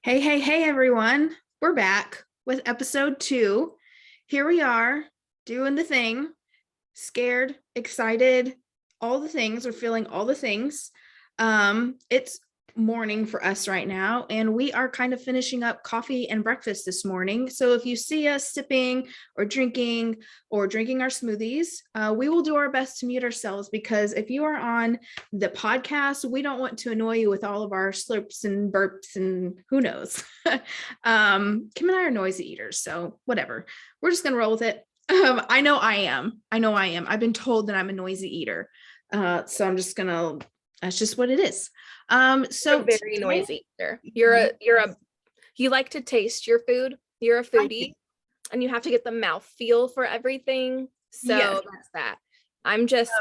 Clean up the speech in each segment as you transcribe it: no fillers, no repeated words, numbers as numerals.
Hey, everyone. We're back with episode 2. Here we are doing the thing, scared, excited, all the things. We're feeling all the things. It's morning for us right now, and we are kind of finishing up coffee and breakfast this morning. So if you see us sipping or drinking our smoothies, we will do our best to mute ourselves, because if you are on the podcast, we don't want to annoy you with all of our slurps and burps and who knows. Kim and I are noisy eaters, so whatever. We're just gonna roll with it. I know I am. I've been told that I'm a noisy eater. So I'm just gonna, that's just what it is. So You're very noisy eater. You like to taste your food. You're a foodie and you have to get the mouth feel for everything. So yes. That's that. I'm just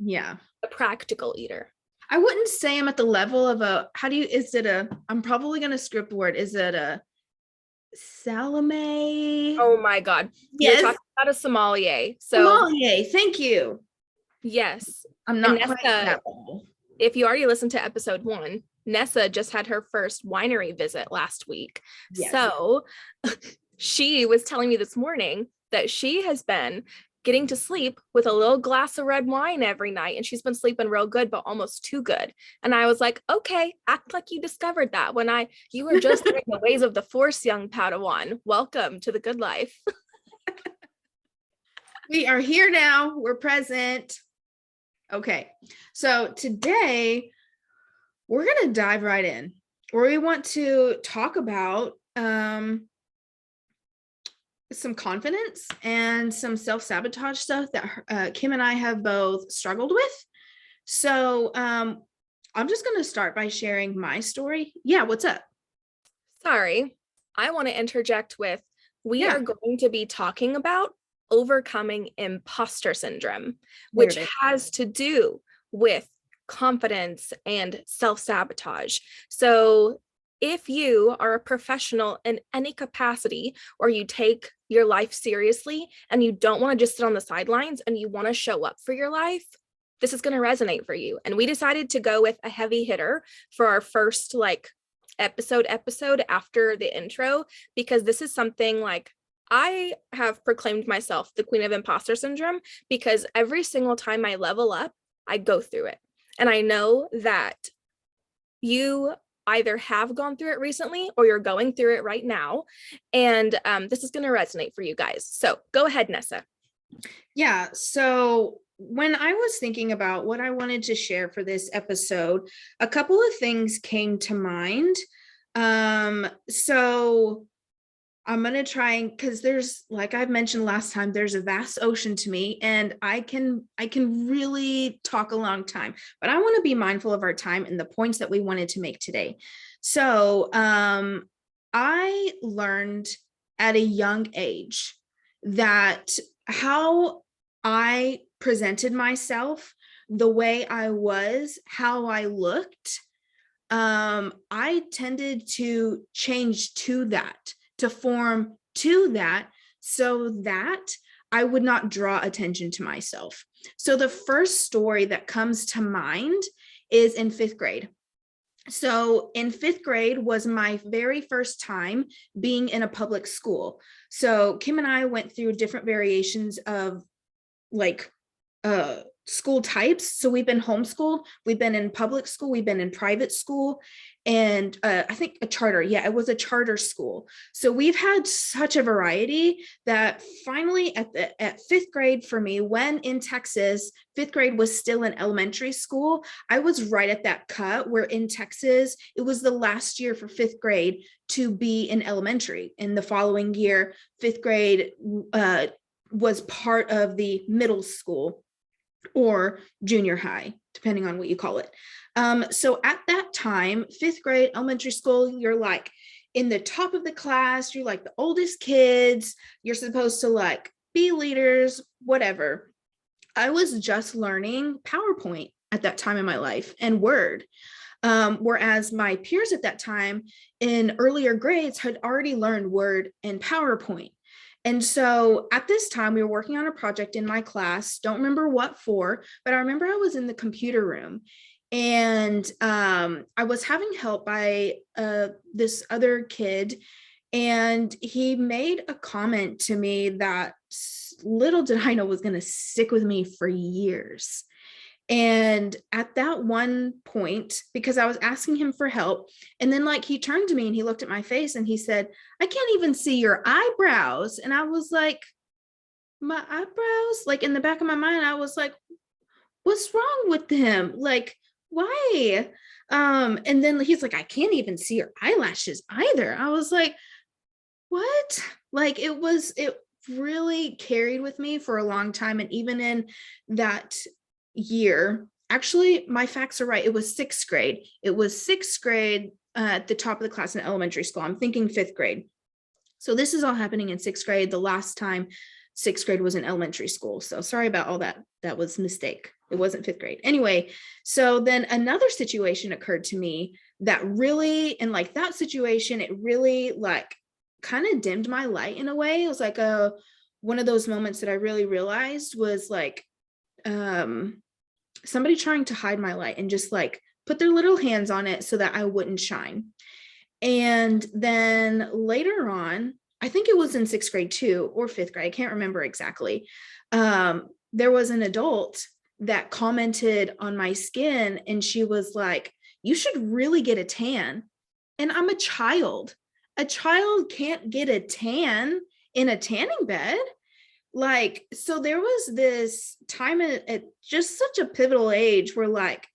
a practical eater. I wouldn't say I'm at the level of I'm probably gonna script the word. Is it a 𝗙𝗶𝗿? Oh my God. Yes. You're talking about a sommelier. Sommelier, thank you. Yes. I'm not quite at that level. If you already listened to episode 1, Nessa just had her first winery visit last week. Yes. So she was telling me this morning that she has been getting to sleep with a little glass of red wine every night, and she's been sleeping real good, but almost too good. And I was like, okay, act like you discovered that when you were just learning the ways of the Force, young Padawan. Welcome to the good life. We are here now. We're present. Okay, so today we're going to dive right in, where we want to talk about some confidence and some self-sabotage stuff that Kim and I have both struggled with. So I'm just going to start by sharing my story. Yeah, what's up? Sorry, I want to interject with, we are going to be talking about overcoming imposter syndrome, which has to do with confidence and self-sabotage. So if you are a professional in any capacity, or you take your life seriously and you don't want to just sit on the sidelines and you want to show up for your life, this is going to resonate for you. And we decided to go with a heavy hitter for our first episode after the intro, because this is something I have proclaimed myself the queen of imposter syndrome, because every single time I level up, I go through it. And I know that you either have gone through it recently or you're going through it right now. And this is going to resonate for you guys. So go ahead, Nessa. Yeah. So when I was thinking about what I wanted to share for this episode, a couple of things came to mind. So I'm going to try, because there's, like I've mentioned last time, there's a vast ocean to me, and I can really talk a long time, but I want to be mindful of our time and the points that we wanted to make today. So I learned at a young age that how I presented myself, the way I was, how I looked, I tended to change to that, to form to that, so that I would not draw attention to myself. So the first story that comes to mind is in 5th grade. So in 5th grade was my very first time being in a public school. So Kim and I went through different variations of school types. So we've been homeschooled, we've been in public school, we've been in private school, and I think a charter. Yeah, it was a charter school. So we've had such a variety that finally at 5th grade for me, when in Texas, 5th grade was still in elementary school. I was right at that cut where in Texas, it was the last year for 5th grade to be in elementary. In the following year, 5th grade was part of the middle school or junior high, depending on what you call it. So at that time, 5th grade, elementary school, you're like in the top of the class, you're like the oldest kids, you're supposed to be leaders, whatever. I was just learning PowerPoint at that time in my life and Word. Whereas my peers at that time in earlier grades had already learned Word and PowerPoint. And so at this time, we were working on a project in my class, don't remember what for, but I remember I was in the computer room And I was having help by this other kid, and he made a comment to me that little did I know was going to stick with me for years. And at that one point, because I was asking him for help, and then like he turned to me and he looked at my face and he said, "I can't even see your eyebrows." And I was like, "My eyebrows?" Like in the back of my mind, I was like, "What's wrong with them? Like, why?" And then he's like, "I can't even see your eyelashes either." I was like, "What?" Like it really carried with me for a long time. And even in that year, actually, my facts are right. It was sixth grade. It was sixth grade at the top of the class in elementary school. I'm thinking fifth grade. So this is all happening in sixth grade. The last time sixth grade was in elementary school. So sorry about all that. That was a mistake. It wasn't fifth grade. Anyway, so then another situation occurred to me that really, and like that situation, it really like kind of dimmed my light in a way. It was like one of those moments that I really realized was like somebody trying to hide my light and just like put their little hands on it so that I wouldn't shine. And then later on, I think it was in sixth grade too, or fifth grade, I can't remember exactly. There was an adult that commented on my skin, and she was like, "You should really get a tan." And I'm a child. A child can't get a tan in a tanning bed. Like, so there was this time at just such a pivotal age where like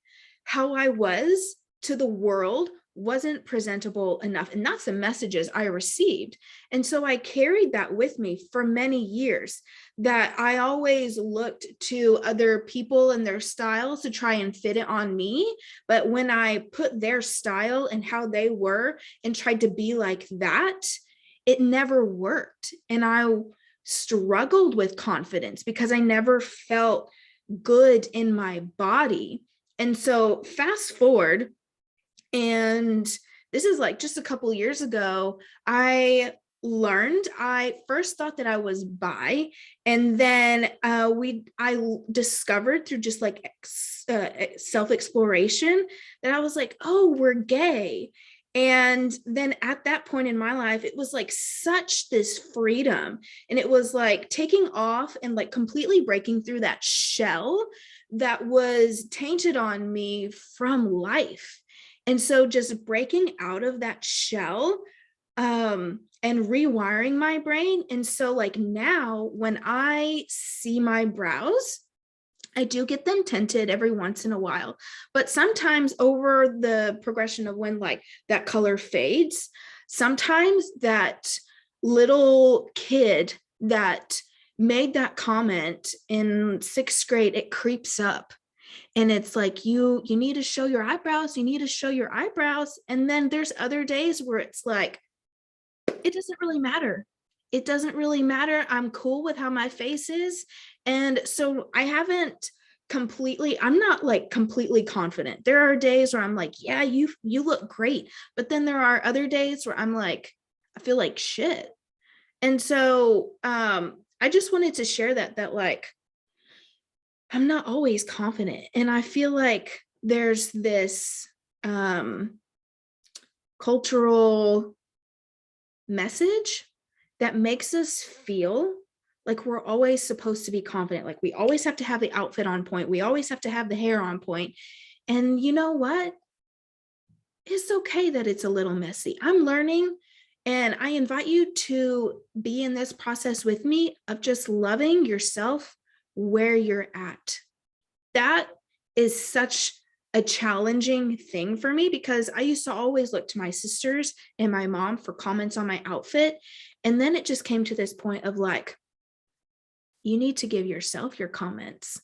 how I was to the world wasn't presentable enough. And that's the messages I received. And so I carried that with me for many years, that I always looked to other people and their styles to try and fit it on me. But when I put their style and how they were and tried to be like that, it never worked. And I struggled with confidence because I never felt good in my body. And so fast forward, and this is like just a couple years ago, I first thought that I was bi, and then I discovered through just like self-exploration that I was like, "Oh, we're gay." And then at that point in my life, it was like such this freedom, and it was like taking off and like completely breaking through that shell that was tainted on me from life. And so just breaking out of that shell and rewiring my brain. And so like now when I see my brows, I do get them tinted every once in a while, but sometimes over the progression of when like that color fades, sometimes that little kid that made that comment in sixth grade, it creeps up. And it's like, you need to show your eyebrows, you need to show your eyebrows. And then there's other days where it's like, it doesn't really matter. It doesn't really matter. I'm cool with how my face is. And so I'm not like completely confident. There are days where I'm like, "Yeah, you look great." But then there are other days where I'm like, I feel like shit. And so I just wanted to share that like, I'm not always confident. And I feel like there's this cultural message that makes us feel like we're always supposed to be confident. Like we always have to have the outfit on point. We always have to have the hair on point. And you know what? It's okay that it's a little messy. I'm learning, and I invite you to be in this process with me of just loving yourself where you're at. That is such a challenging thing for me because I used to always look to my sisters and my mom for comments on my outfit. And then it just came to this point of like, you need to give yourself your comments.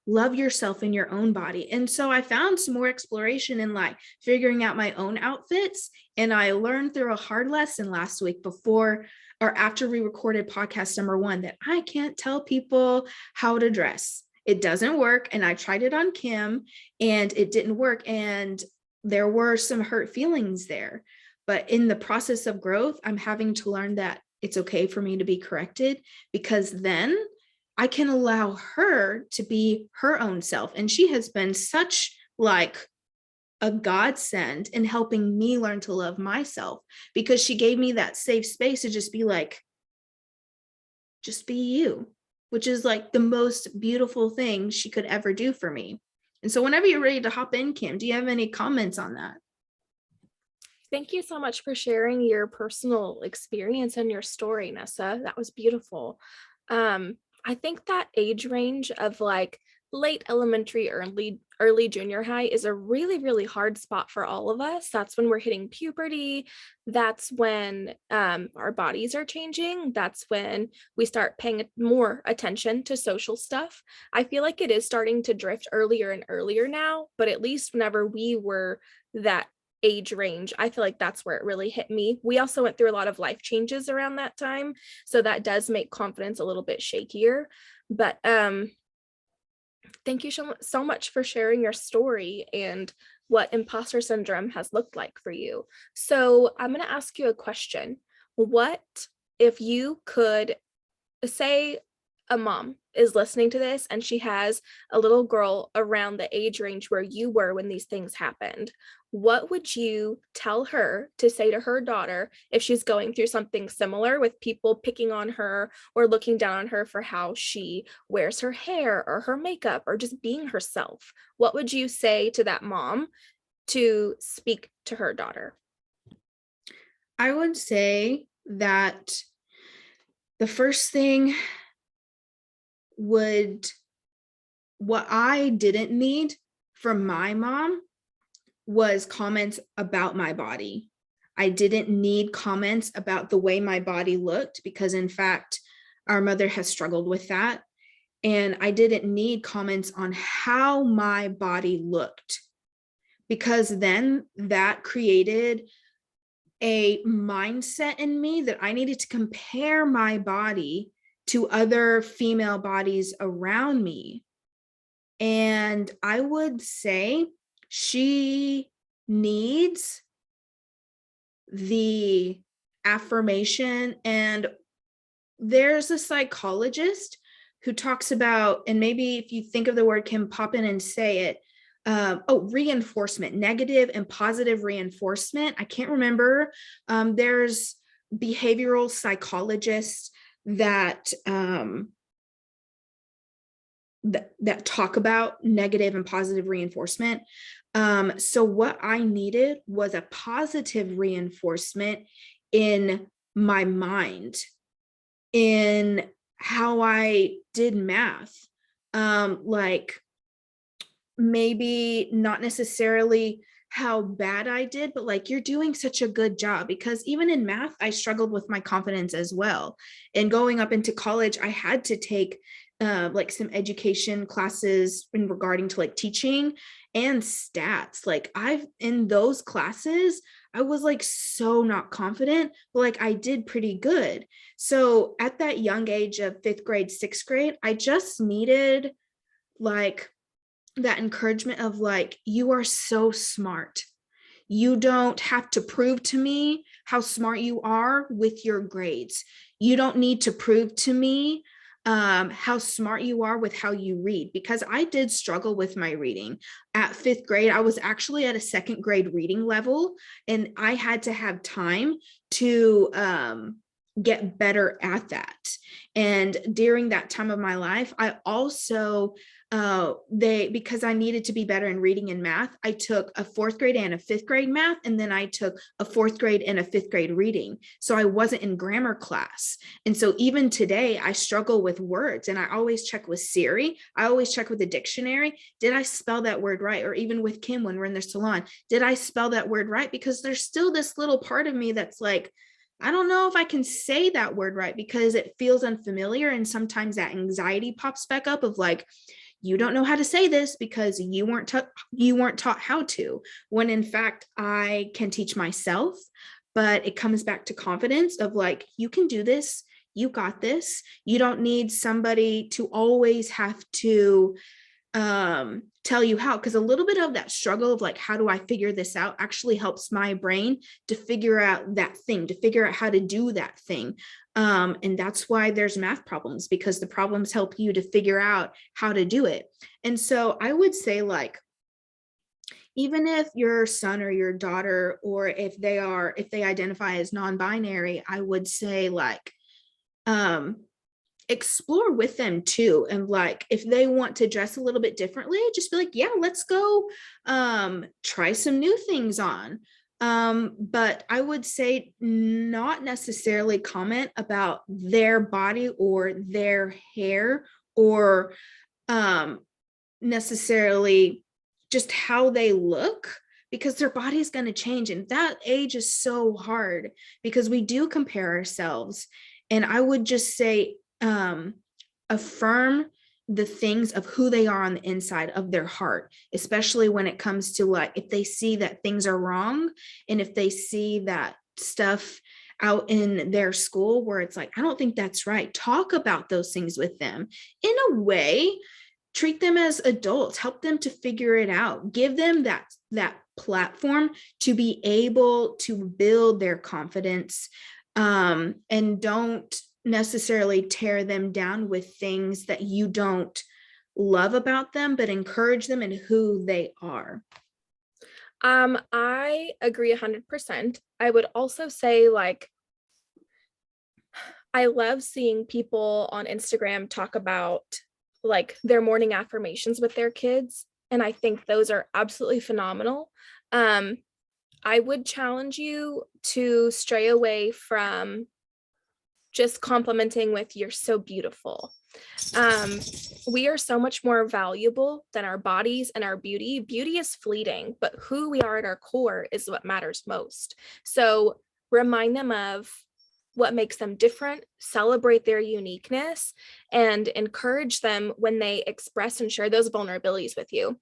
Love yourself in your own body. And so I found some more exploration in like figuring out my own outfits. And I learned through a hard lesson last week before or after we recorded podcast number 1 that I can't tell people how to dress. It doesn't work. And I tried it on Kim and it didn't work. And there were some hurt feelings there. But in the process of growth, I'm having to learn that it's okay for me to be corrected, because then I can allow her to be her own self. And she has been such like a godsend in helping me learn to love myself, because she gave me that safe space to just be like, just be you, which is like the most beautiful thing she could ever do for me. And so whenever you're ready to hop in, Kim, do you have any comments on that? Thank you so much for sharing your personal experience and your story, Nessa. That was beautiful. I think that age range of like late elementary, early junior high is a really, really hard spot for all of us. That's when we're hitting puberty. That's when our bodies are changing. That's when we start paying more attention to social stuff. I feel like it is starting to drift earlier and earlier now, but at least whenever we were that age range, I feel like that's where it really hit me. We also went through a lot of life changes around that time, so that does make confidence a little bit shakier. But thank you so much for sharing your story and what imposter syndrome has looked like for you. So I'm going to ask you a question. What if you could say a mom is listening to this and she has a little girl around the age range where you were when these things happened, what would you tell her to say to her daughter if she's going through something similar with people picking on her or looking down on her for how she wears her hair or her makeup or just being herself? What would you say to that mom to speak to her daughter? I would say that the first thing what I didn't need from my mom was comments about my body. I didn't need comments about the way my body looked, because in fact, our mother has struggled with that. And I didn't need comments on how my body looked, because then that created a mindset in me that I needed to compare my body to other female bodies around me. And I would say she needs the affirmation. And there's a psychologist who talks about, and maybe if you think of the word, Kim, pop in and say it. Reinforcement, negative and positive reinforcement. I can't remember. There's behavioral psychologists that that talk about negative and positive reinforcement. So what I needed was a positive reinforcement in my mind, in how I did math. Like maybe not necessarily how bad I did, but like, you're doing such a good job. Because even in math, I struggled with my confidence as well. And going up into college, I had to take like some education classes in regarding to like teaching and stats. Like in those classes, I was like so not confident, but like I did pretty good. So at that young age of 5th grade, 6th grade, I just needed like that encouragement of like, you are so smart. You don't have to prove to me how smart you are with your grades. You don't need to prove to me how smart you are with how you read, because I did struggle with my reading. At 5th grade, I was actually at a 2nd grade reading level, and I had to have time to get better at that. And during that time of my life, I also because I needed to be better in reading and math, I took a 4th grade and a 5th grade math, and then I took a 4th grade and a 5th grade reading. So I wasn't in grammar class. And so even today, I struggle with words, and I always check with Siri. I always check with the dictionary. Did I spell that word right? Or even with Kim, when we're in the salon, did I spell that word right? Because there's still this little part of me that's like, I don't know if I can say that word right, because it feels unfamiliar. And sometimes that anxiety pops back up of like, you don't know how to say this because you weren't taught how to, when in fact I can teach myself. But it comes back to confidence of like, you can do this, you got this. You don't need somebody to always have to tell you how, because a little bit of that struggle of like, how do I figure this out, actually helps my brain to figure out that thing, to figure out how to do that thing. And that's why there's math problems, because the problems help you to figure out how to do it. And so I would say, like, even if your son or your daughter, or if they identify as non-binary, I would say, like, explore with them too. And like, if they want to dress a little bit differently, just be like, yeah, let's go try some new things on. But I would say not necessarily comment about their body or their hair, or necessarily just how they look, because their body is going to change. And that age is so hard, because we do compare ourselves. And I would just say, affirm the things of who they are on the inside of their heart, especially when it comes to, like, if they see that things are wrong, and if they see that stuff out in their school where it's like, I don't think that's right, talk about those things with them in a way. Treat them as adults, help them to figure it out, give them that platform to be able to build their confidence, and don't necessarily tear them down with things that you don't love about them, but encourage them in who they are. I agree 100%. I would also say, like, I love seeing people on Instagram talk about like their morning affirmations with their kids, and I think those are absolutely phenomenal. I would challenge you to stray away from just complimenting with "you're so beautiful." We are so much more valuable than our bodies and our beauty. Beauty is fleeting, but who we are at our core is what matters most. So remind them of what makes them different, celebrate their uniqueness, and encourage them when they express and share those vulnerabilities with you.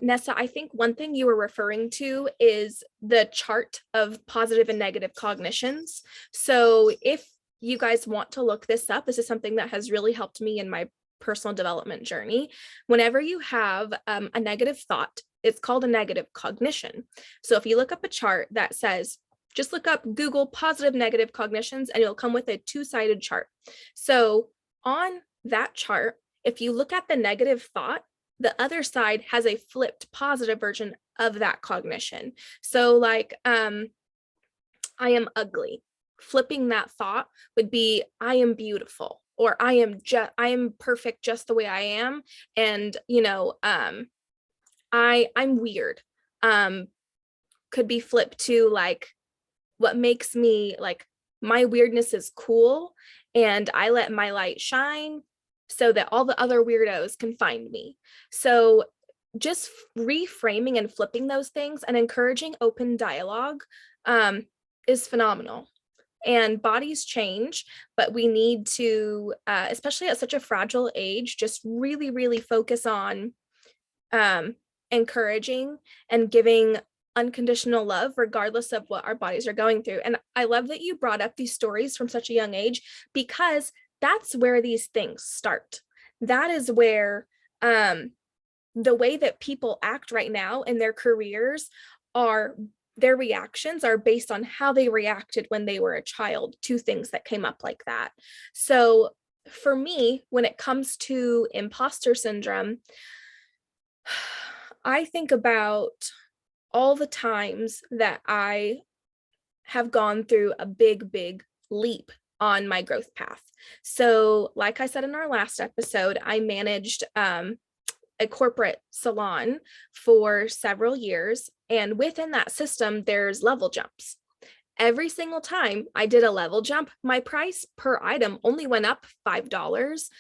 Nessa, I think one thing you were referring to is the chart of positive and negative cognitions. So if you guys want to look this up, this is something that has really helped me in my personal development journey. Whenever you have a negative thought, it's called a negative cognition. So if you look up a chart that says, just look up Google positive negative cognitions, and you'll come with a two-sided chart. So on that chart, if you look at the negative thought, the other side has a flipped positive version of that cognition. So like, I am ugly. Flipping that thought would be, I am beautiful, or I am perfect just the way I am. And, you know, I'm weird. Could be flipped to like, what makes me, like, my weirdness is cool, and I let my light shine so that all the other weirdos can find me. So just reframing and flipping those things and encouraging open dialogue is phenomenal. And bodies change, but we need to, especially at such a fragile age, just really, really focus on encouraging and giving unconditional love, regardless of what our bodies are going through. And I love that you brought up these stories from such a young age, because that's where these things start. That is where the way that people act right now in their careers are, their reactions are based on how they reacted when they were a child to things that came up like that. So for me, when it comes to imposter syndrome, I think about all the times that I have gone through a big, big leap on my growth path. So like I said in our last episode, I managed a corporate salon for several years. And within that system, there's level jumps. Every single time I did a level jump, my price per item only went up $5.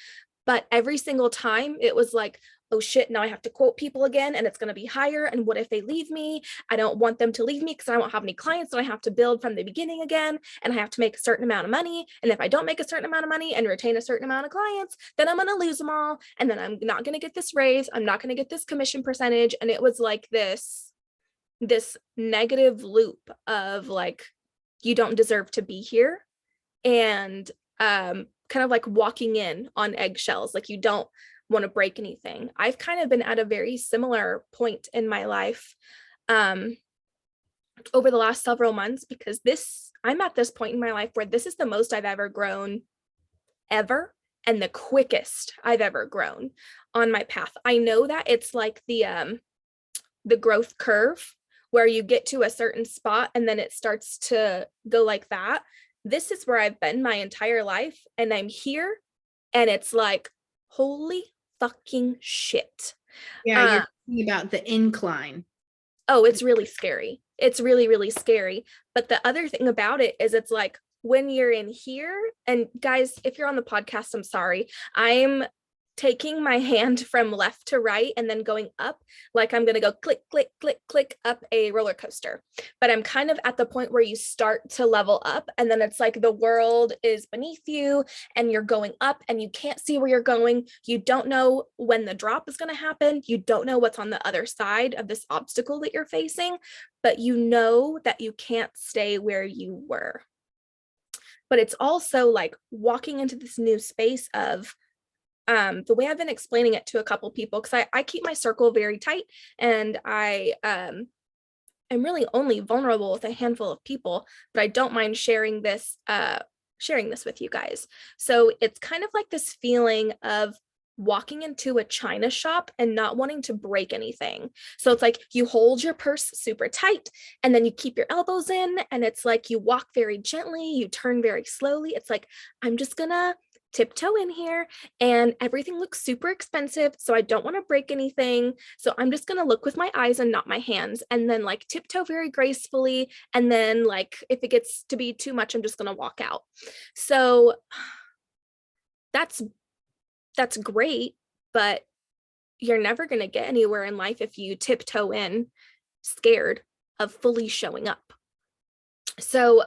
But every single time it was like, oh shit, now I have to quote people again, and it's going to be higher. And what if they leave me? I don't want them to leave me because I won't have any clients. So I have to build from the beginning again, and I have to make a certain amount of money. And if I don't make a certain amount of money and retain a certain amount of clients, then I'm going to lose them all. And then I'm not going to get this raise. I'm not going to get this commission percentage. And it was like this negative loop of like, you don't deserve to be here. And kind of like walking in on eggshells, like you don't want to break anything. I've kind of been at a very similar point in my life over the last several months, because I'm at this point in my life where this is the most I've ever grown ever, and the quickest I've ever grown on my path. I know that it's like the growth curve where you get to a certain spot and then it starts to go like that. This is where I've been my entire life, and I'm here, and it's like, holy fucking shit. Yeah, you're talking about the incline. Oh, it's really scary. It's really, really scary. But the other thing about it is it's like when you're in here, and guys, if you're on the podcast, I'm sorry. I'm taking my hand from left to right and then going up, like I'm going to go click, click, click, click up a roller coaster. But I'm kind of at the point where you start to level up, and then it's like the world is beneath you and you're going up and you can't see where you're going. You don't know when the drop is going to happen. You don't know what's on the other side of this obstacle that you're facing, but you know that you can't stay where you were. But it's also like walking into this new space of, the way I've been explaining it to a couple people, because I keep my circle very tight, and I am really only vulnerable with a handful of people, but I don't mind sharing this with you guys. So it's kind of like this feeling of walking into a china shop and not wanting to break anything. So it's like you hold your purse super tight, and then you keep your elbows in, and it's like you walk very gently, you turn very slowly. It's like, I'm just gonna tiptoe in here, and everything looks super expensive, so I don't want to break anything, so I'm just going to look with my eyes and not my hands, and then like tiptoe very gracefully, and then like if it gets to be too much, I'm just going to walk out. So that's great, but you're never going to get anywhere in life if you tiptoe in scared of fully showing up. So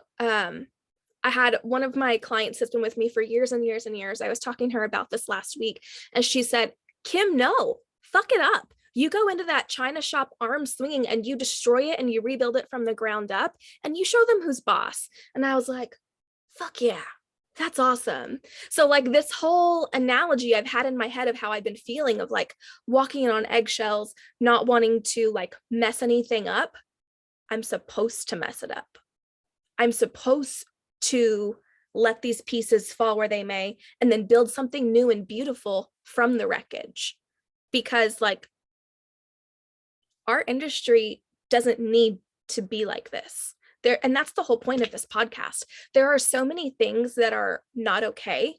I had one of my clients that's been with me for years and years and years. I was talking to her about this last week, and she said, Kim, no, fuck it up. You go into that china shop arms swinging and you destroy it and you rebuild it from the ground up and you show them who's boss. And I was like, fuck yeah, that's awesome. So like this whole analogy I've had in my head of how I've been feeling of like walking on eggshells, not wanting to like mess anything up. I'm supposed to mess it up. I'm supposed to let these pieces fall where they may, and then build something new and beautiful from the wreckage. Because like our industry doesn't need to be like this. And that's the whole point of this podcast. There are so many things that are not okay.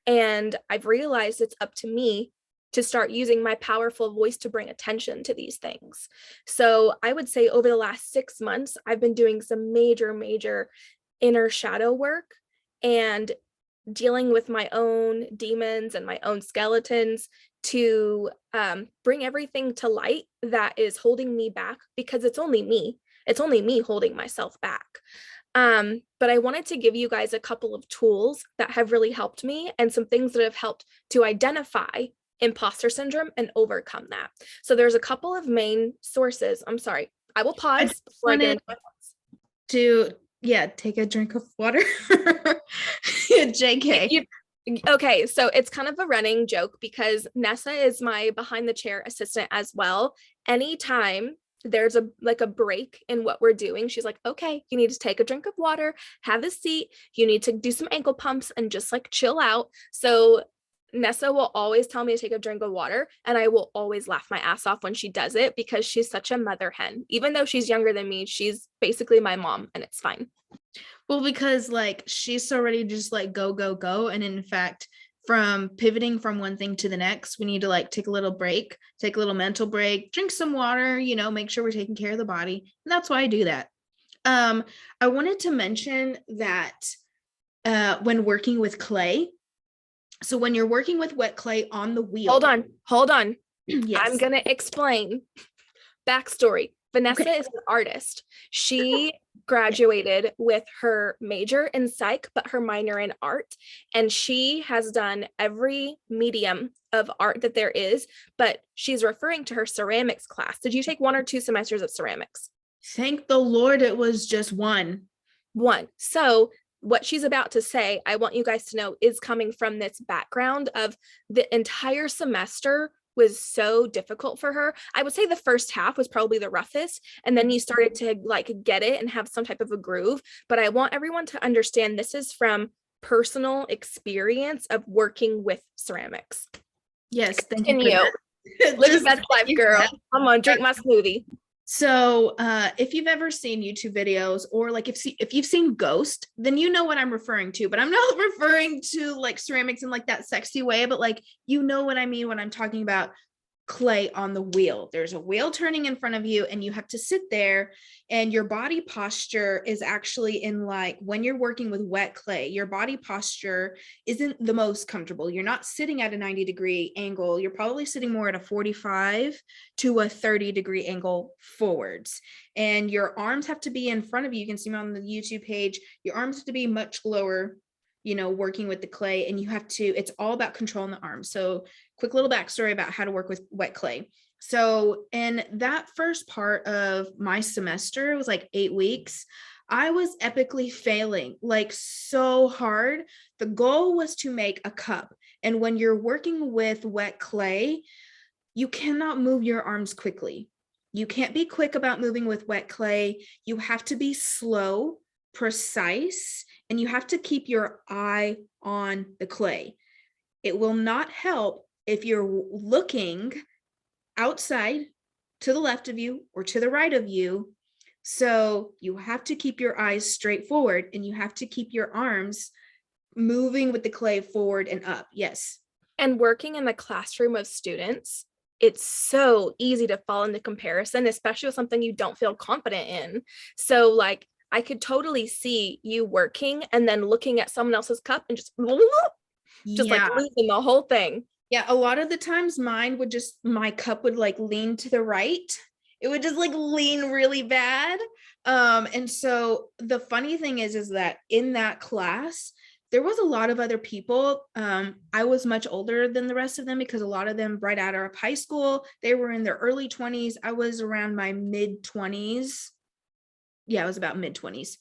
And I've realized it's up to me to start using my powerful voice to bring attention to these things. So I would say over the last 6 months, I've been doing some major inner shadow work and dealing with my own demons and my own skeletons to bring everything to light that is holding me back, because it's only me holding myself back. But I wanted to give you guys a couple of tools that have really helped me, and some things that have helped to identify imposter syndrome and overcome that. So there's a couple of main sources. I'm sorry, I will pause before I get into my thoughts. Take a drink of water. JK. Okay, so it's kind of a running joke because Nessa is my behind the chair assistant as well. Anytime there's a break in what we're doing, she's like, okay, you need to take a drink of water, have a seat, you need to do some ankle pumps and just like chill out. So Nessa will always tell me to take a drink of water, and I will always laugh my ass off when she does it, because she's such a mother hen. Even though she's younger than me, she's basically my mom, and it's fine. Well, because like she's so ready to just like go. And in fact, from pivoting from one thing to the next, we need to like take a little break, take a little mental break, drink some water, make sure we're taking care of the body. And that's why I do that. I wanted to mention that when working with clay, so when you're working with wet clay on the wheel. Hold on. Yes. I'm going to explain. Backstory. Vanessa is an artist. She graduated with her major in psych, but her minor in art. And she has done every medium of art that there is, but she's referring to her ceramics class. Did you take 1 or 2 semesters of ceramics? Thank the Lord it was just one. So what she's about to say, I want you guys to know, is coming from this background of the entire semester was so difficult for her. I would say the first half was probably the roughest, and then you started to like get it and have some type of a groove. But I want everyone to understand this is from personal experience of working with ceramics. Yes, thank you. you. Live your best life, girl. Come on, drink my smoothie. So if you've ever seen YouTube videos, or like if you've seen Ghost, then you know what I'm referring to, but I'm not referring to like ceramics in like that sexy way, but like, you know what I mean when I'm talking about clay on the wheel. There's a wheel turning in front of you, and you have to sit there, and your body posture is actually in, like, when you're working with wet clay, your body posture isn't the most comfortable. You're not sitting at a 90-degree angle. You're probably sitting more at a 45 to a 30-degree angle forwards, and your arms have to be in front of you. You can see me on the YouTube page. Your arms have to be much lower, you know, working with the clay, and you have to, it's all about controlling the arms. So quick little backstory about how to work with wet clay. So in that first part of my semester, it was like 8 weeks, I was epically failing, like so hard. The goal was to make a cup. And when you're working with wet clay, you cannot move your arms quickly. You can't be quick about moving with wet clay. You have to be slow, precise, and you have to keep your eye on the clay. It will not help if you're looking outside to the left of you or to the right of you. So you have to keep your eyes straight forward, and you have to keep your arms moving with the clay forward and up. Yes. And working in the classroom of students, it's so easy to fall into comparison, especially with something you don't feel confident in. So like, I could totally see you working and then looking at someone else's cup and just like losing the whole thing. Yeah, a lot of the times mine would just, my cup would like lean to the right. It would just like lean really bad. And so the funny thing is that in that class, there was a lot of other people. I was much older than the rest of them, because a lot of them right out of high school, they were in their early 20s. I was around my mid 20s. Yeah, I was about mid 20s.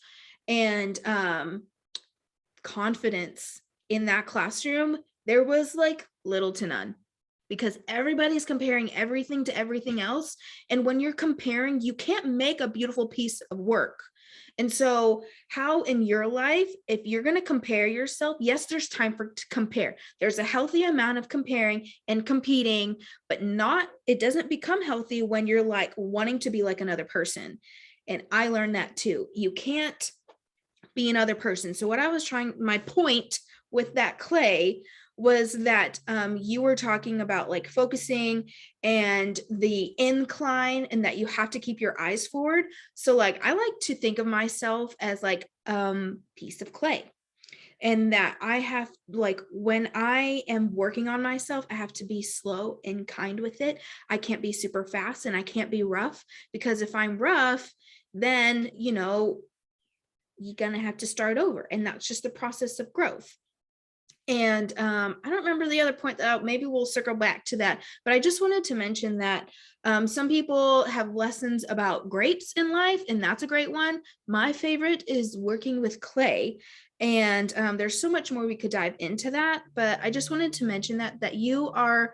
And confidence in that classroom, there was like little to none, because everybody's comparing everything to everything else. And when you're comparing, you can't make a beautiful piece of work. And so how in your life, if you're going to compare yourself, yes, there's time to compare. There's a healthy amount of comparing and competing, but it doesn't become healthy when you're like wanting to be like another person. And I learned that too. You can't be another person. So what I was my point with that clay was that you were talking about like focusing and the incline, and that you have to keep your eyes forward. So like, I like to think of myself as like piece of clay, and that I have, like, when I am working on myself, I have to be slow and kind with it. I can't be super fast, and I can't be rough, because if I'm rough, then, you know, you're going to have to start over. And that's just the process of growth. And I don't remember the other point, that maybe we'll circle back to that, but I just wanted to mention that some people have lessons about grapes in life, and that's a great one. My favorite is working with clay, and there's so much more we could dive into that, but I just wanted to mention that you are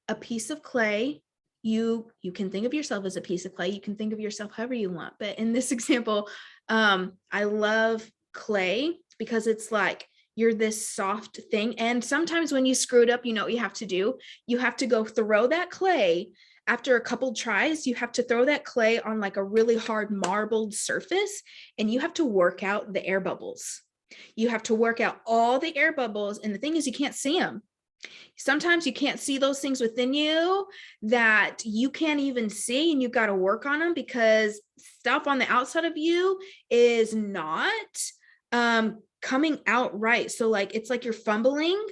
a piece of clay. You can think of yourself as a piece of clay. You can think of yourself however you want, but in this example, I love clay because it's like, you're this soft thing. And sometimes when you screw it up, you know what you have to do? You have to go throw that clay. After a couple tries, you have to throw that clay on like a really hard marbled surface, and you have to work out the air bubbles. You have to work out all the air bubbles. And the thing is, you can't see them. Sometimes you can't see those things within you that you can't even see, and you've got to work on them, because stuff on the outside of you is not coming out right. So like, it's like you're fumbling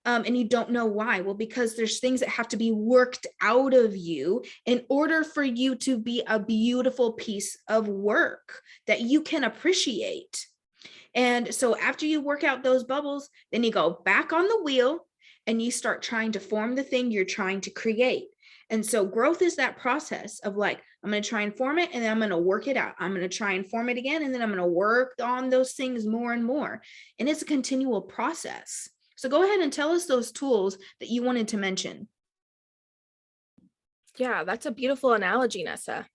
and you don't know why. Well, because there's things that have to be worked out of you in order for you to be a beautiful piece of work that you can appreciate. And so after you work out those bubbles, then you go back on the wheel and you start trying to form the thing you're trying to create. And so growth is that process of like I'm going to try and form it, and then I'm going to work it out. I'm going to try and form it again, and then I'm going to work on those things more and more. And it's a continual process. So go ahead and tell us those tools that you wanted to mention. Yeah, that's a beautiful analogy, Nessa.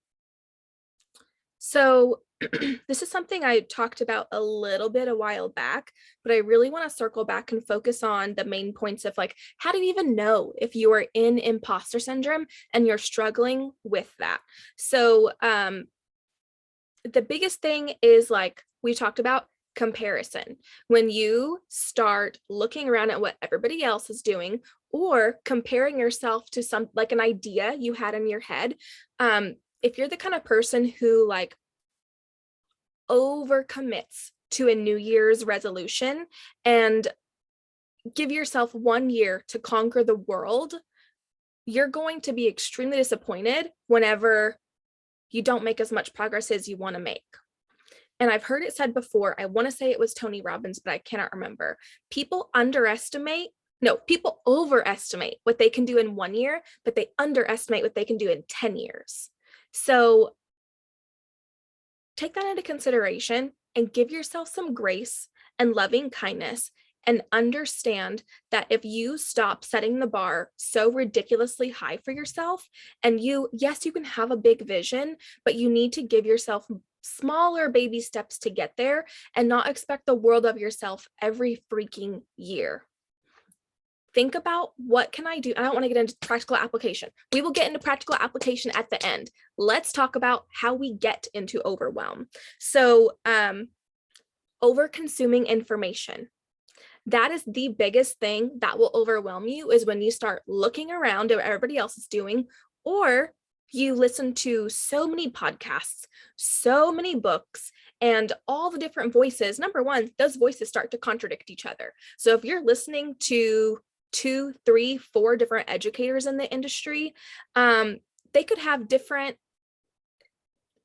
So this is something I talked about a little bit a while back, but I really want to circle back and focus on the main points of like, how do you even know if you are in imposter syndrome and you're struggling with that? So the biggest thing is, like we talked about, comparison. When you start looking around at what everybody else is doing, or comparing yourself to some, like an idea you had in your head, if you're the kind of person who like overcommits to a New Year's resolution and give yourself 1 year to conquer the world, you're going to be extremely disappointed whenever you don't make as much progress as you want to make. And I've heard it said before, I want to say it was Tony Robbins, but I cannot remember. People overestimate what they can do in 1 year, but they underestimate what they can do in 10 years. So take that into consideration and give yourself some grace and loving kindness, and understand that if you stop setting the bar so ridiculously high for yourself, and yes, you can have a big vision, but you need to give yourself smaller baby steps to get there and not expect the world of yourself every freaking year. Think about, what can I do? I don't want to get into practical application. We will get into practical application at the end. Let's talk about how we get into overwhelm. So, over-consuming information. That is the biggest thing that will overwhelm you, is when you start looking around at what everybody else is doing, or you listen to so many podcasts, so many books, and all the different voices. Number one, those voices start to contradict each other. So if you're listening to 2, 3, 4 different educators in the industry, they could have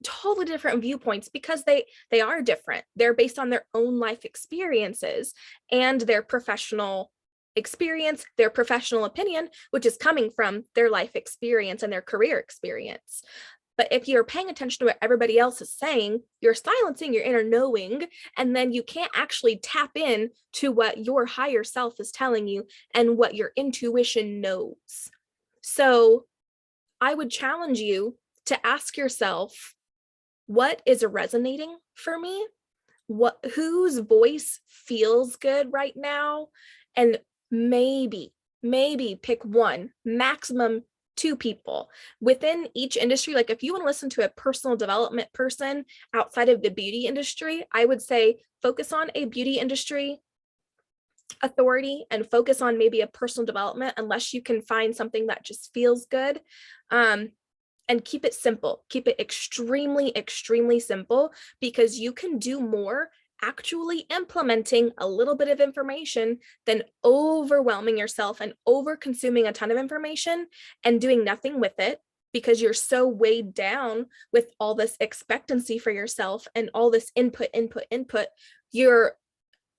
totally different viewpoints, because they are different. They're based on their own life experiences and their professional experience, their professional opinion, which is coming from their life experience and their career experience. But if you're paying attention to what everybody else is saying, you're silencing your inner knowing, and then you can't actually tap in to what your higher self is telling you and what your intuition knows. So I would challenge you to ask yourself, what is resonating for me? Whose voice feels good right now? And maybe pick one, maximum 2 people within each industry. Like if you want to listen to a personal development person outside of the beauty industry, I would say focus on a beauty industry authority and focus on maybe a personal development, unless you can find something that just feels good. And keep it simple. Keep it extremely, extremely simple, because you can do more actually implementing a little bit of information than overwhelming yourself and over consuming a ton of information and doing nothing with it, because you're so weighed down with all this expectancy for yourself and all this input. You're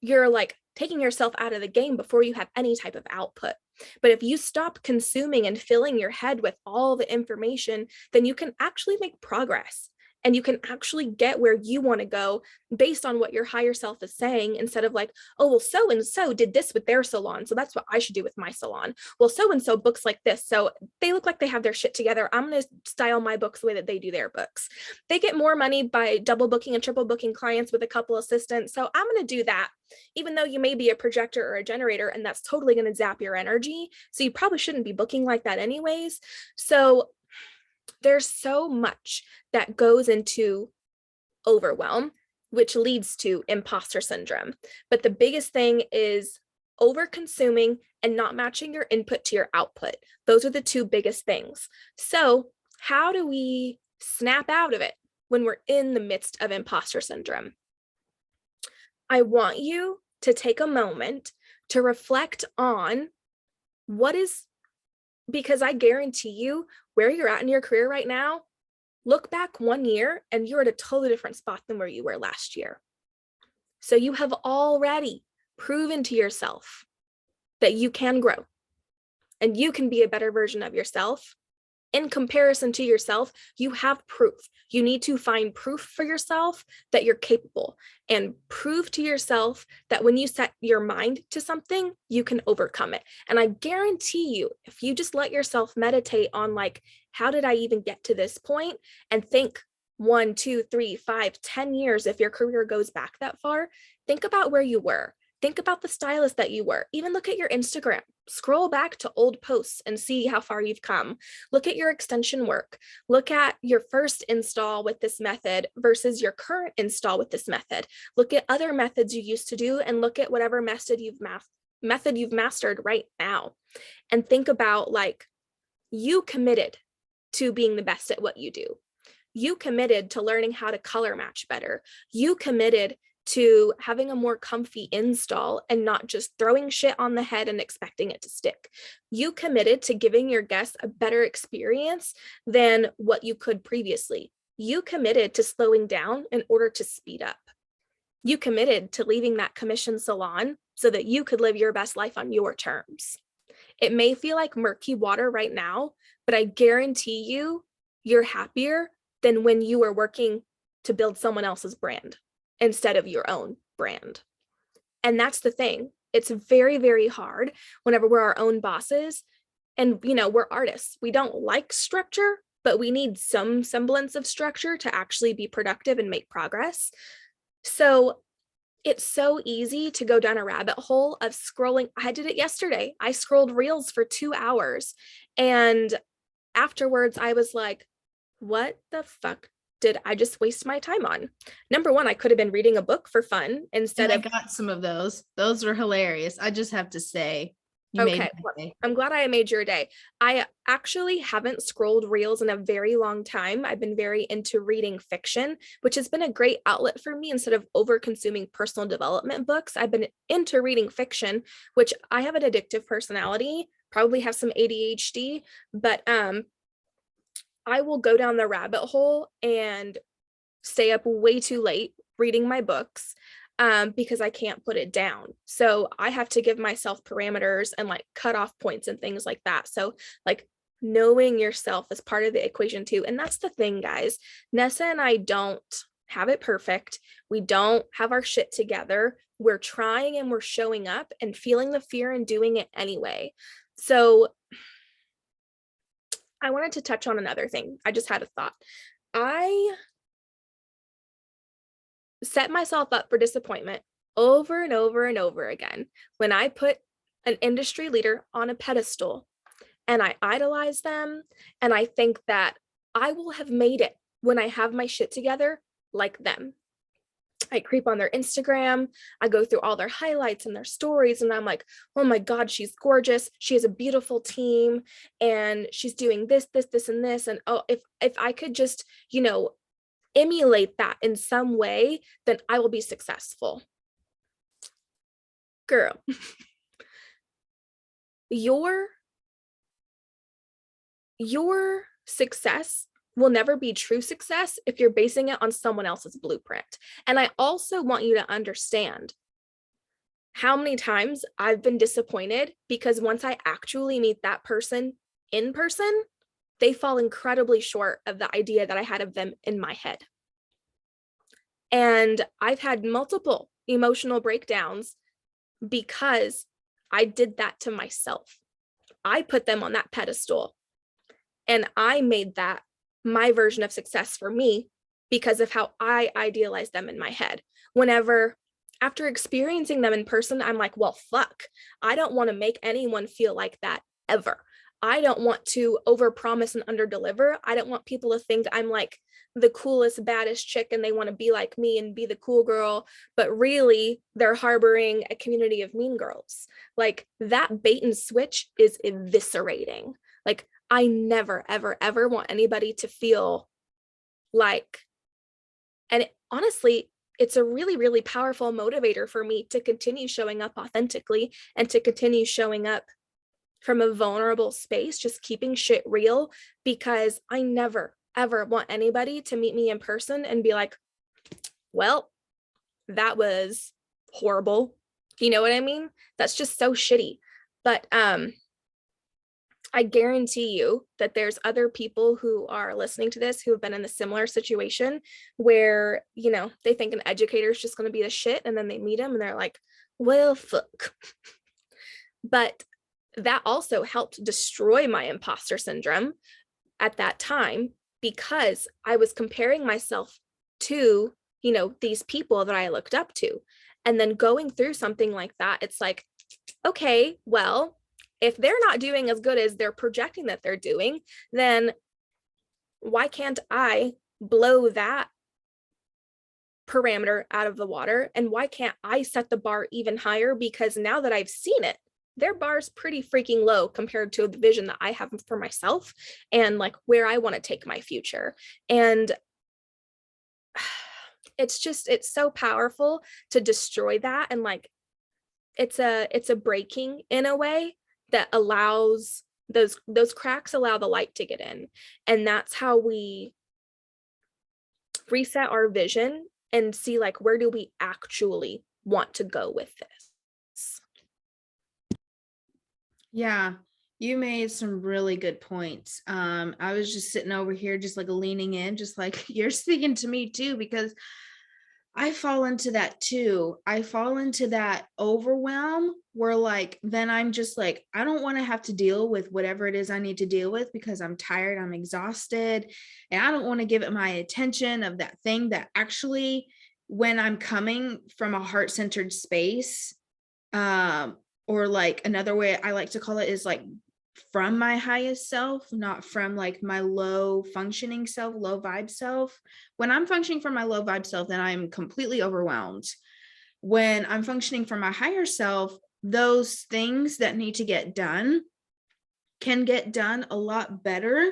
like taking yourself out of the game before you have any type of output. But if you stop consuming and filling your head with all the information, then you can actually make progress, and you can actually get where you want to go based on what your higher self is saying, instead of like, oh, well, so and so did this with their salon, so that's what I should do with my salon. Well, so and so books like this, so they look like they have their shit together, I'm going to style my books the way that they do their books. They get more money by double booking and triple booking clients with a couple assistants, so I'm going to do that, even though you may be a projector or a generator, and that's totally going to zap your energy. So you probably shouldn't be booking like that anyways. So there's so much that goes into overwhelm, which leads to imposter syndrome. But the biggest thing is over consuming and not matching your input to your output. Those are the 2 biggest things. So how do we snap out of it when we're in the midst of imposter syndrome? I want you to take a moment to reflect on because I guarantee you, where you're at in your career right now, look back 1 year and you're at a totally different spot than where you were last year. So you have already proven to yourself that you can grow and you can be a better version of yourself in comparison to yourself, you have proof. You need to find proof for yourself that you're capable, and prove to yourself that when you set your mind to something, you can overcome it. And I guarantee you, if you just let yourself meditate on like, how did I even get to this point? And think 1, 2, 3, 5, 10 years, if your career goes back that far, think about where you were. Think about the stylist that you were. Even look at your Instagram. Scroll back to old posts and see how far you've come. Look at your extension work. Look at your first install with this method versus your current install with this method. Look at other methods you used to do and look at whatever method you've mastered right now. And think about like, you committed to being the best at what you do. You committed to learning how to color match better. You committed to having a more comfy install and not just throwing shit on the head and expecting it to stick. You committed to giving your guests a better experience than what you could previously. You committed to slowing down in order to speed up. You committed to leaving that commission salon so that you could live your best life on your terms. It may feel like murky water right now, but I guarantee you, you're happier than when you were working to build someone else's brand instead of your own brand. And that's the thing. It's very, very hard whenever we're our own bosses and, you know, we're artists. We don't like structure, but we need some semblance of structure to actually be productive and make progress. So it's so easy to go down a rabbit hole of scrolling. I did it yesterday. I scrolled reels for 2 hours. And afterwards, I was like, what the fuck did I just waste my time on? Number one, I could have been reading a book for fun instead of. I got some of those. Those were hilarious. I just have to say. Okay, I'm glad I made your day. I actually haven't scrolled reels in a very long time. I've been very into reading fiction, which has been a great outlet for me instead of over-consuming personal development books. I've been into reading fiction, which I have an addictive personality, probably have some ADHD, but I will go down the rabbit hole and stay up way too late reading my books because I can't put it down. So I have to give myself parameters and like cutoff points and things like that. So like knowing yourself is part of the equation too. And that's the thing, guys. Nessa and I don't have it perfect. We don't have our shit together. We're trying and we're showing up and feeling the fear and doing it anyway. So I wanted to touch on another thing. I just had a thought. I set myself up for disappointment over and over and over again when I put an industry leader on a pedestal and I idolize them and I think that I will have made it when I have my shit together like them. I creep on their Instagram, I go through all their highlights and their stories, and I'm like, oh my God, she's gorgeous. She has a beautiful team and she's doing this, and this. And oh, if I could just, you know, emulate that in some way, then I will be successful. Girl, your success will never be true success if you're basing it on someone else's blueprint. And I also want you to understand how many times I've been disappointed because once I actually meet that person in person, they fall incredibly short of the idea that I had of them in my head. And I've had multiple emotional breakdowns because I did that to myself. I put them on that pedestal and I made that my version of success for me because of how I idealized them in my head. Whenever, after experiencing them in person, I'm like, well, fuck, I don't want to make anyone feel like that ever. I don't want to overpromise and underdeliver. I don't want people to think I'm like the coolest, baddest chick and they want to be like me and be the cool girl, but really they're harboring a community of mean girls. Like that bait and switch is eviscerating. Like I never, ever, ever want anybody to feel like, and honestly, it's a really, really powerful motivator for me to continue showing up authentically and to continue showing up from a vulnerable space, just keeping shit real, because I never, ever want anybody to meet me in person and be like, well, that was horrible. You know what I mean? That's just so shitty. But I guarantee you that there's other people who are listening to this who have been in a similar situation where, you know, they think an educator is just going to be the shit, and then they meet him and they're like, well, fuck. But that also helped destroy my imposter syndrome at that time, because I was comparing myself to, you know, these people that I looked up to. And then going through something like that, it's like, okay, well, if they're not doing as good as they're projecting that they're doing, then why can't I blow that parameter out of the water? And why can't I set the bar even higher? Because now that I've seen it, their bar's pretty freaking low compared to the vision that I have for myself and like where I want to take my future. And it's so powerful to destroy that. And like, it's a breaking in a way that allows those cracks allow the light to get in. And that's how we reset our vision and see like, where do we actually want to go with this? Yeah, you made some really good points. I was just sitting over here, just like leaning in, just like you're speaking to me too, because I fall into that too. I fall into that overwhelm where like, then I'm just like, I don't want to have to deal with whatever it is I need to deal with because I'm tired, I'm exhausted, and I don't want to give it my attention of that thing that actually, when I'm coming from a heart-centered space, or like another way I like to call it is like from my highest self, not from like my low functioning self, low vibe self. When I'm functioning from my low vibe self, then I'm completely overwhelmed. When I'm functioning from my higher self, those things that need to get done can get done a lot better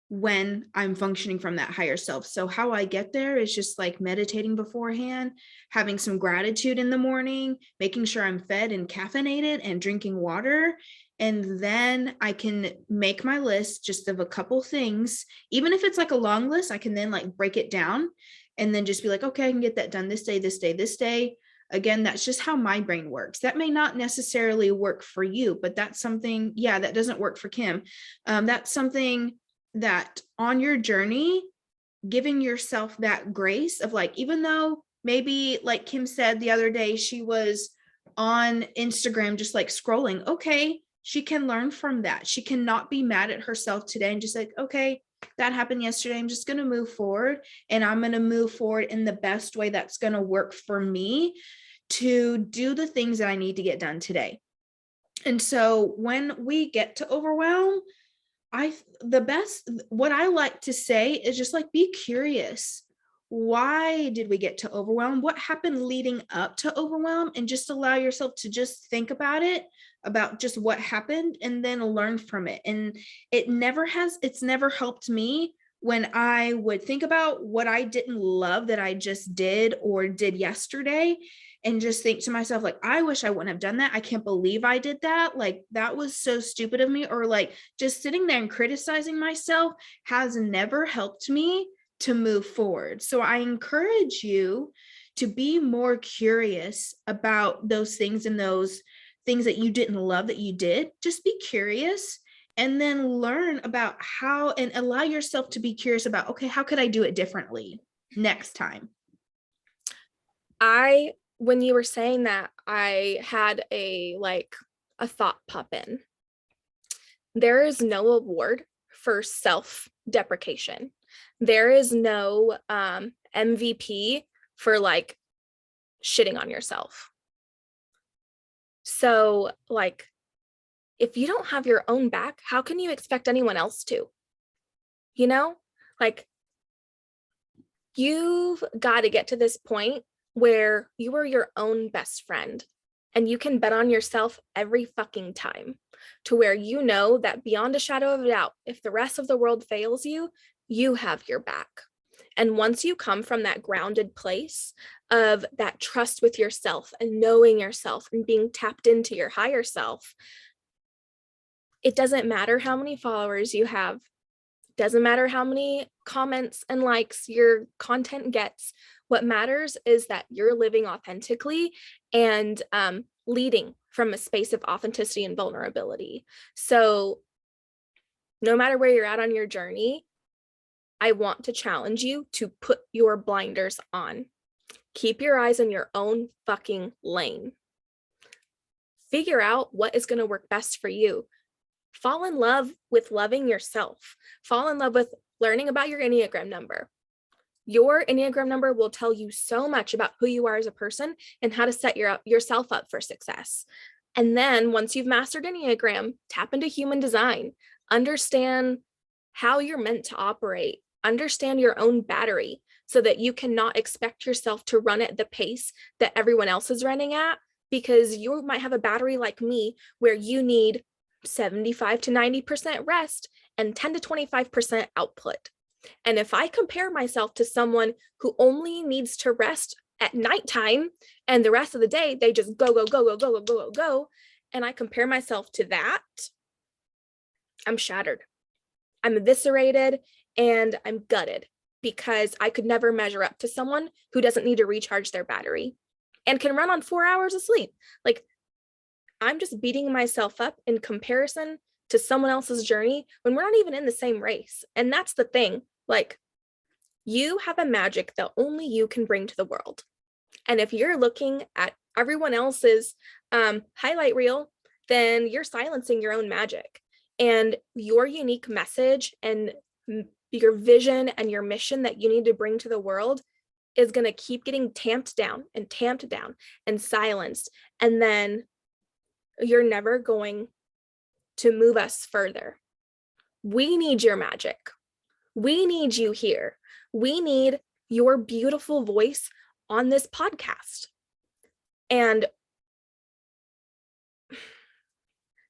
when I'm functioning from that higher self. So how I get there is just like meditating beforehand, having some gratitude in the morning, making sure I'm fed and caffeinated and drinking water. And then I can make my list just of a couple things. Even if it's like a long list, I can then like break it down and then just be like, okay, I can get that done this day, this day, this day. Again, that's just how my brain works. That may not necessarily work for you, but that's something, yeah, that doesn't work for Kim. That's something that on your journey, giving yourself that grace of like, even though maybe like Kim said the other day, she was on Instagram, just like scrolling. Okay, she can learn from that. She cannot be mad at herself today and just like, okay, that happened yesterday. I'm just going to move forward, and I'm going to move forward in the best way that's going to work for me to do the things that I need to get done today. And so when we get to overwhelm, what I like to say is just like, be curious. Why did we get to overwhelm? What happened leading up to overwhelm? And just allow yourself to just think about it, about just what happened, and then learn from it. And it's never helped me when I would think about what I didn't love that I just did or did yesterday, and just think to myself, like, I wish I wouldn't have done that. I can't believe I did that. Like, that was so stupid of me. Or like just sitting there and criticizing myself has never helped me to move forward. So I encourage you to be more curious about those things, and those things that you didn't love that you did. Just be curious and then learn about how, and allow yourself to be curious about, okay, how could I do it differently next time? When you were saying that, I had a thought pop in. There is no award for self-deprecation. There is no MVP for like shitting on yourself. So like, if you don't have your own back, how can you expect anyone else to? You know, like, you've got to get to this point where you are your own best friend and you can bet on yourself every fucking time, to where you know that beyond a shadow of a doubt, if the rest of the world fails you, you have your back. And once you come from that grounded place of that trust with yourself and knowing yourself and being tapped into your higher self, it doesn't matter how many followers you have. Doesn't matter how many comments and likes your content gets. What matters is that you're living authentically, and leading from a space of authenticity and vulnerability. So no matter where you're at on your journey, I want to challenge you to put your blinders on. Keep your eyes in your own fucking lane. Figure out what is going to work best for you. Fall in love with loving yourself. Fall in love with learning about your Enneagram number. Your Enneagram number will tell you so much about who you are as a person and how to set yourself up for success. And then once you've mastered Enneagram, tap into human design. Understand how you're meant to operate. Understand your own battery so that you cannot expect yourself to run at the pace that everyone else is running at, because you might have a battery like me where you need 75 to 90% rest and 10 to 25% output. And if I compare myself to someone who only needs to rest at nighttime and the rest of the day, they just go, and I compare myself to that, I'm shattered. I'm eviscerated and I'm gutted because I could never measure up to someone who doesn't need to recharge their battery and can run on 4 hours of sleep. Like, I'm just beating myself up in comparison to someone else's journey when we're not even in the same race. And that's the thing. Like, you have a magic that only you can bring to the world. And if you're looking at everyone else's highlight reel, then you're silencing your own magic. And your unique message and your vision and your mission that you need to bring to the world is going to keep getting tamped down and silenced. And then you're never going to move us further. We need your magic. We need you here. We need your beautiful voice on this podcast. And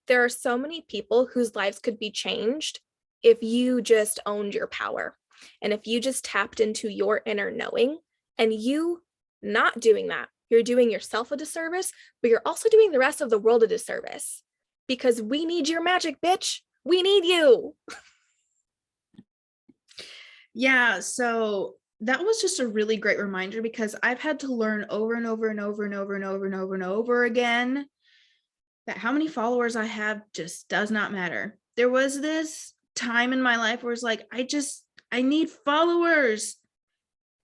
there are so many people whose lives could be changed if you just owned your power and if you just tapped into your inner knowing. And you not doing that, you're doing yourself a disservice, but you're also doing the rest of the world a disservice, because we need your magic, bitch. We need you. Yeah, so that was just a really great reminder, because I've had to learn over and over and over and over and over and over and over again that how many followers I have just does not matter. There was this time in my life where it's like, I need followers.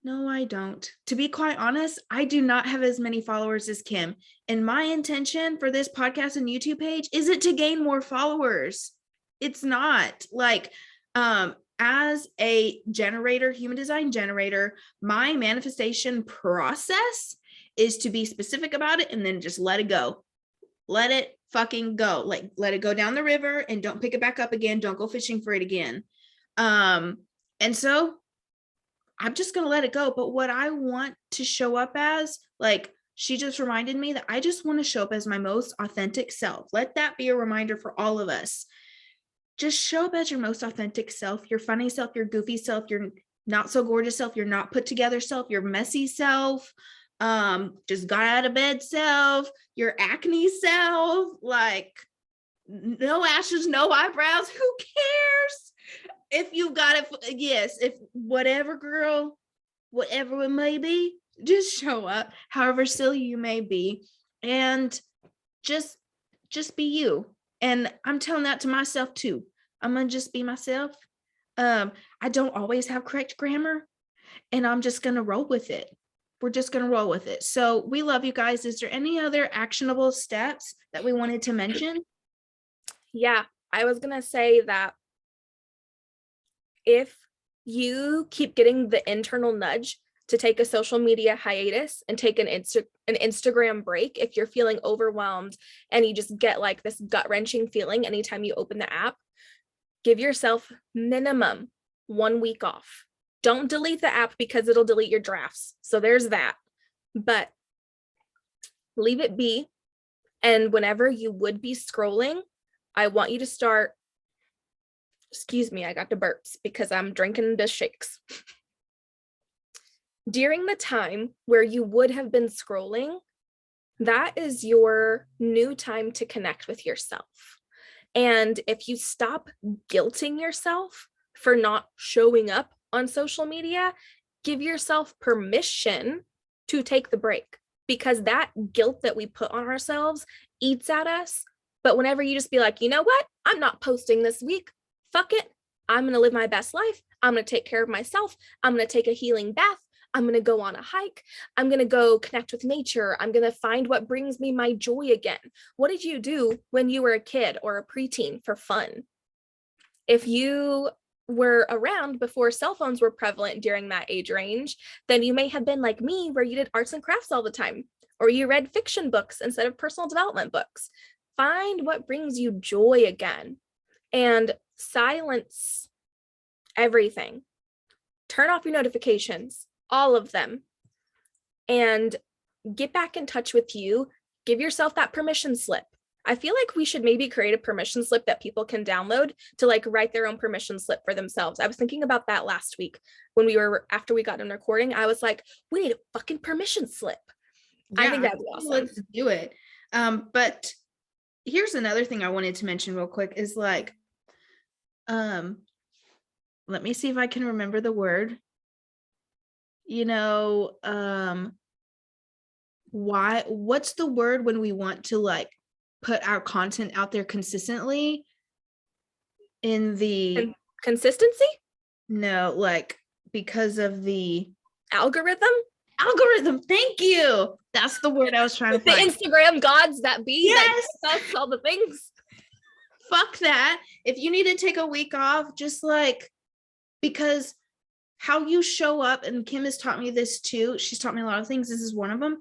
No, I don't. To be quite honest, I do not have as many followers as Kim. And my intention for this podcast and YouTube page isn't to gain more followers. It's not. Like, as a generator, human design generator, my manifestation process is to be specific about it and then just let it go. Let it fucking go. Like, let it go down the river and don't pick it back up again. Don't go fishing for it again. And so I'm just going to let it go. But what I want to show up as, like, she just reminded me that I just want to show up as my most authentic self. Let that be a reminder for all of us. Just show up as your most authentic self, your funny self, your goofy self, your not so gorgeous self, your not put together self, your messy self, just got out of bed self, your acne self, like, no ashes, no eyebrows, who cares? If you got it, yes, if whatever, girl, whatever it may be, just show up, however silly you may be, and just be you. And I'm telling that to myself too. I'm gonna just be myself. I don't always have correct grammar, and I'm just gonna roll with it. We're just gonna roll with it. So we love you guys. Is there any other actionable steps that we wanted to mention? Yeah, I was gonna say that if you keep getting the internal nudge to take a social media hiatus and take an Instagram break, if you're feeling overwhelmed and you just get like this gut-wrenching feeling anytime you open the app, give yourself minimum 1 week off. Don't delete the app because it'll delete your drafts. So there's that. But leave it be. And whenever you would be scrolling, I want you to start, excuse me, I got the burps because I'm drinking the shakes. During the time where you would have been scrolling, that is your new time to connect with yourself. And if you stop guilting yourself for not showing up on social media, give yourself permission to take the break, because that guilt that we put on ourselves eats at us. But whenever you just be like, you know what? I'm not posting this week. Fuck it. I'm going to live my best life. I'm going to take care of myself. I'm going to take a healing bath. I'm going to go on a hike. I'm going to go connect with nature. I'm going to find what brings me my joy again. What did you do when you were a kid or a preteen for fun? If you were around before cell phones were prevalent during that age range, then you may have been like me, where you did arts and crafts all the time, or you read fiction books instead of personal development books. Find what brings you joy again and silence everything. Turn off your notifications, all of them, and get back in touch with you. Give yourself that permission slip. I feel like we should maybe create a permission slip that people can download to like write their own permission slip for themselves. I was thinking about that last week when after we got done recording. I was like, we need a fucking permission slip. Yeah, I think that'd be awesome. Let's do it. But here's another thing I wanted to mention real quick is like, let me see if I can remember the word. What's the word when we want to like put our content out there consistently in the consistency? No, like because of the algorithm. Thank you. That's the word I was trying to find. The Instagram gods that be. Yes. That does all the things. Fuck that. If you need to take a week off, just like, because how you show up, and Kim has taught me this too. She's taught me a lot of things. This is one of them.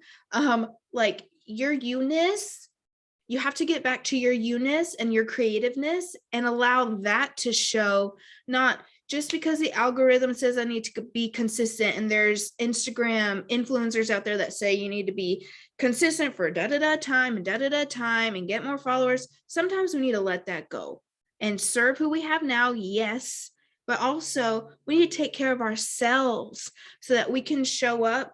Like your you-ness, you have to get back to your you-ness and your creativeness and allow that to show, not just because the algorithm says I need to be consistent, and there's Instagram influencers out there that say you need to be consistent for da-da-da time and da-da-da time and get more followers. Sometimes we need to let that go and serve who we have now, yes, but also we need to take care of ourselves so that we can show up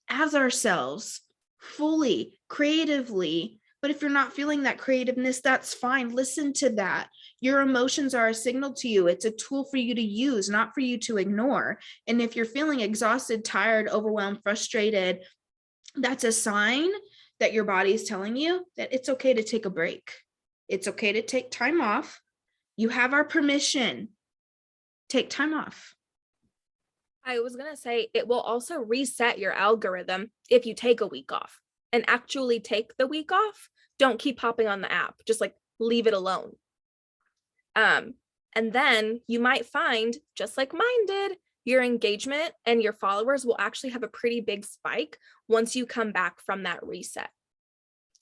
as ourselves fully, creatively. But if you're not feeling that creativeness, that's fine. Listen to that. Your emotions are a signal to you. It's a tool for you to use, not for you to ignore. And if you're feeling exhausted, tired, overwhelmed, frustrated, that's a sign that your body is telling you that it's okay to take a break. It's okay to take time off. You have our permission. Take time off. I was going to say, it will also reset your algorithm if you take a week off and actually take the week off. Don't keep hopping on the app. Just like leave it alone. And then you might find, just like mine did, your engagement and your followers will actually have a pretty big spike once you come back from that reset.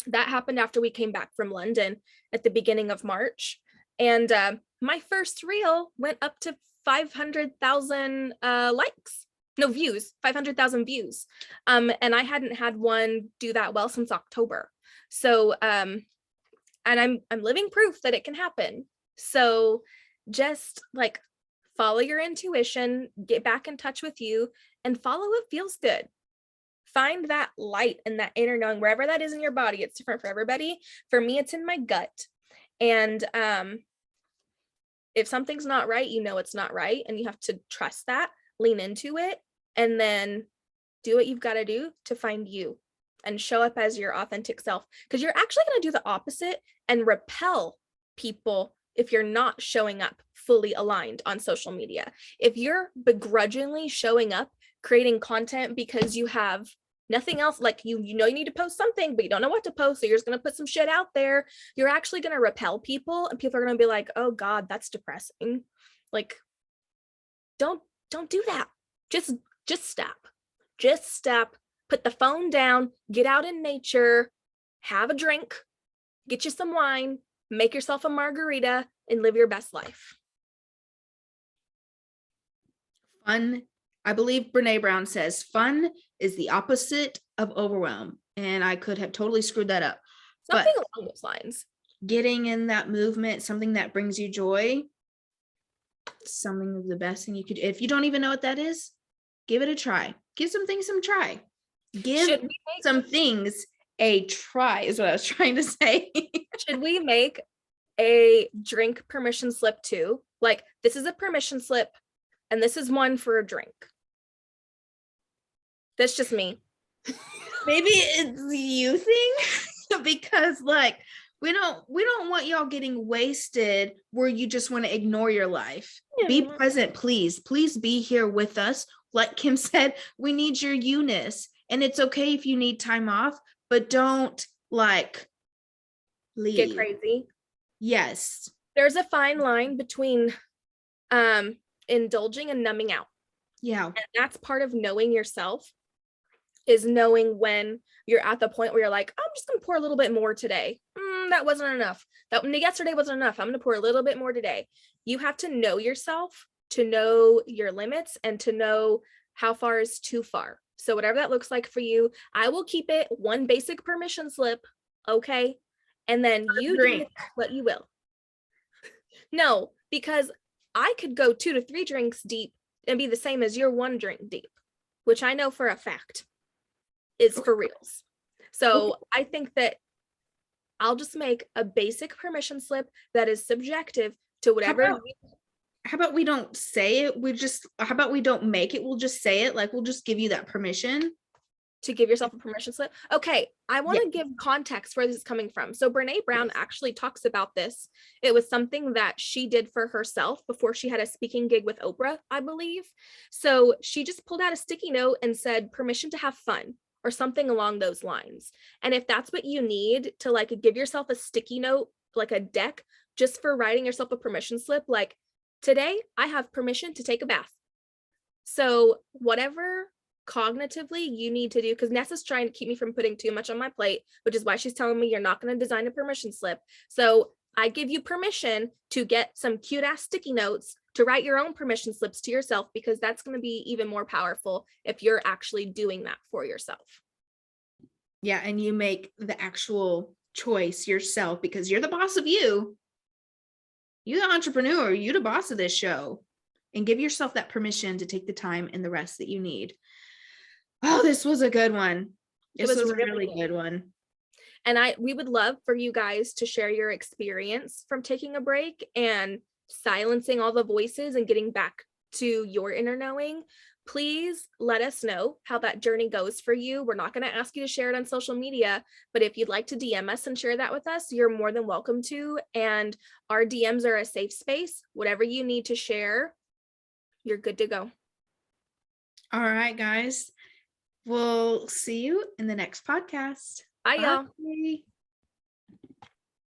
That happened after we came back from London at the beginning of March. And my first reel went up to 500,000 likes. No, views, 500,000 views. And I hadn't had one do that well since October. So, and I'm living proof that it can happen. So just like follow your intuition, get back in touch with you, and follow what feels good. Find that light and that inner knowing, wherever that is in your body. It's different for everybody. For me, it's in my gut. And if something's not right, you know it's not right, and you have to trust that, lean into it, and then do what you've got to do to find you and show up as your authentic self. Because you're actually going to do the opposite and repel people if you're not showing up fully aligned on social media. If you're begrudgingly showing up, creating content because you have nothing else, like you know you need to post something, but you don't know what to post, so you're just going to put some shit out there, you're actually going to repel people, and people are going to be like, oh God, that's depressing. Like, don't do that. Just stop, put the phone down, get out in nature, have a drink, get you some wine, make yourself a margarita, and live your best life. Fun. I believe Brene Brown says fun is the opposite of overwhelm. And I could have totally screwed that up. Something along those lines. Getting in that movement, something that brings you joy, something of the best thing you could. If you don't even know what that is, give it a try. Give some things some try. Give some things a try is what I was trying to say. Should we make a drink permission slip too? Like, this is a permission slip and this is one for a drink. That's just me. Maybe it's you thing because like we don't want y'all getting wasted where you just want to ignore your life. Be present, please be here with us. Like Kim said, we need your Eunice, and it's okay if you need time off, but don't like leave. Get crazy. Yes, there's a fine line between indulging and numbing out. Yeah. And that's part of knowing yourself, is knowing when you're at the point where you're like, I'm just going to pour a little bit more today. That wasn't enough. That yesterday wasn't enough. I'm going to pour a little bit more today. You have to know yourself, to know your limits, and to know how far is too far. So whatever that looks like for you, I will keep it one basic permission slip. Okay. And then you do what you will. No, because I could go 2 to 3 drinks deep and be the same as your 1 drink deep, which I know for a fact is for reals. So I think that I'll just make a basic permission slip that is subjective to whatever. How about we don't say it? How about we don't make it? We'll just say it. Like, we'll just give you that permission. To give yourself a permission slip. Okay, I want to give context where this is coming from. So Brene Brown actually talks about this. It was something that she did for herself before she had a speaking gig with Oprah, I believe. So she just pulled out a sticky note and said, permission to have fun, or something along those lines. And if that's what you need to like give yourself a sticky note, like a deck, just for writing yourself a permission slip, like today I have permission to take a bath. So whatever cognitively you need to do, because Nessa's trying to keep me from putting too much on my plate, which is why she's telling me you're not going to design a permission slip. So I give you permission to get some cute ass sticky notes to write your own permission slips to yourself, because that's going to be even more powerful if you're actually doing that for yourself. Yeah, and you make the actual choice yourself, because you're the boss of you. You're the entrepreneur, you're the boss of this show, and give yourself that permission to take the time and the rest that you need. Oh, this was a good one. This was a really good one. And we would love for you guys to share your experience from taking a break and silencing all the voices and getting back to your inner knowing. Please let us know how that journey goes for you. We're not going to ask you to share it on social media, but if you'd like to DM us and share that with us, you're more than welcome to. And our DMs are a safe space. Whatever you need to share, you're good to go. All right, guys. We'll see you in the next podcast. Bye, y'all.